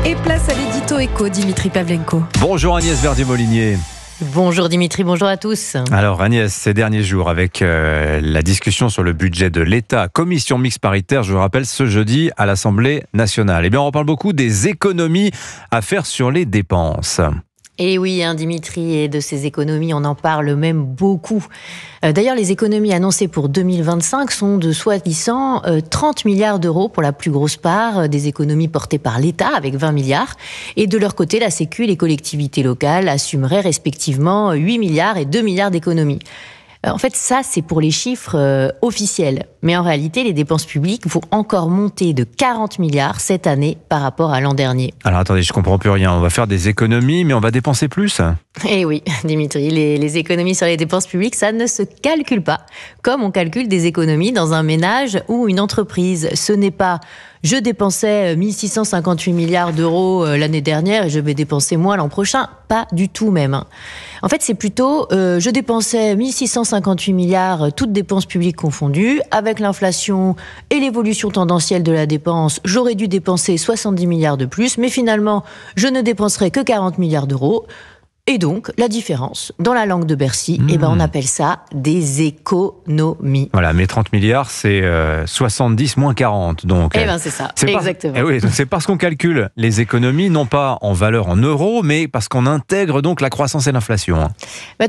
Et place à l'édito éco, Dimitri Pavlenko. Bonjour Agnès Verdier-Molinier. Bonjour Dimitri, bonjour à tous. Alors Agnès, ces derniers jours avec la discussion sur le budget de l'État, commission mixte paritaire, je vous rappelle, ce jeudi à l'Assemblée nationale. Eh bien, on reparle beaucoup des économies à faire sur les dépenses. Et oui, Dimitri, et de ces économies, on en parle même beaucoup. D'ailleurs, les économies annoncées pour 2025 sont de soi-disant 30 milliards d'euros pour la plus grosse part, des économies portées par l'État avec 20 milliards. Et de leur côté, la Sécu et les collectivités locales assumeraient respectivement 8 milliards et 2 milliards d'économies. En fait, ça, c'est pour les chiffres officiels. Mais en réalité, les dépenses publiques vont encore monter de 40 milliards cette année par rapport à l'an dernier. Alors attendez, je comprends plus rien. On va faire des économies, mais on va dépenser plus ? Eh oui, Dimitri, les économies sur les dépenses publiques, ça ne se calcule pas. Comme on calcule des économies dans un ménage ou une entreprise. Ce n'est pas « je dépensais 1658 milliards d'euros l'année dernière et je vais dépenser moins l'an prochain ». Pas du tout même. En fait, c'est plutôt « je dépensais 1658 milliards, toutes dépenses publiques confondues. Avec l'inflation et l'évolution tendancielle de la dépense, j'aurais dû dépenser 70 milliards de plus, mais finalement, je ne dépenserai que 40 milliards d'euros. » Et donc, la différence, dans la langue de Bercy, on appelle ça des économies. Voilà, mais 30 milliards, c'est 70 moins 40. Donc, c'est ça, exactement. Oui, c'est parce qu'on calcule les économies, non pas en valeur en euros, mais parce qu'on intègre donc la croissance et l'inflation.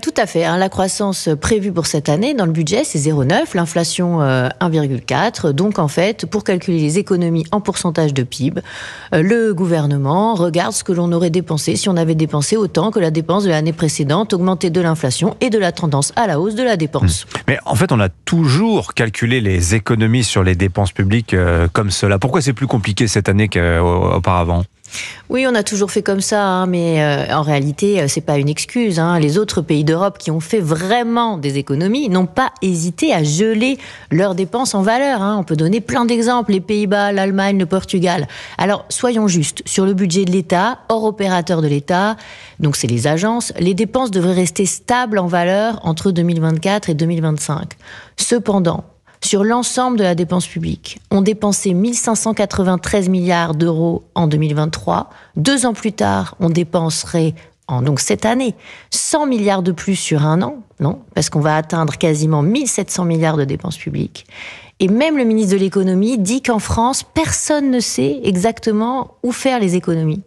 Tout à fait. La croissance prévue pour cette année dans le budget, c'est 0,9, l'inflation 1,4. Donc, en fait, pour calculer les économies en pourcentage de PIB, le gouvernement regarde ce que l'on aurait dépensé si on avait dépensé autant que la dépense de l'année précédente, augmentée de l'inflation et de la tendance à la hausse de la dépense. Mais en fait, on a toujours calculé les économies sur les dépenses publiques comme cela. Pourquoi c'est plus compliqué cette année qu'auparavant ? Oui, on a toujours fait comme ça, mais en réalité, c'est pas une excuse. Les autres pays d'Europe qui ont fait vraiment des économies n'ont pas hésité à geler leurs dépenses en valeur. On peut donner plein d'exemples, les Pays-Bas, l'Allemagne, le Portugal. Alors, soyons justes, sur le budget de l'État, hors opérateur de l'État, donc c'est les agences, les dépenses devraient rester stables en valeur entre 2024 et 2025. Cependant, sur l'ensemble de la dépense publique, on dépensait 1593 milliards d'euros en 2023. 2 ans plus tard, on dépenserait, donc cette année, 100 milliards de plus sur un an, non ? Parce qu'on va atteindre quasiment 1700 milliards de dépenses publiques. Et même le ministre de l'économie dit qu'en France, personne ne sait exactement où faire les économies.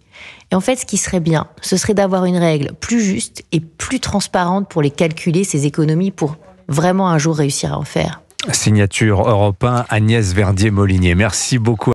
Et en fait, ce qui serait bien, ce serait d'avoir une règle plus juste et plus transparente pour les calculer, ces économies, pour vraiment un jour réussir à en faire. Signature Europe 1, Agnès Verdier-Molinier. Merci beaucoup.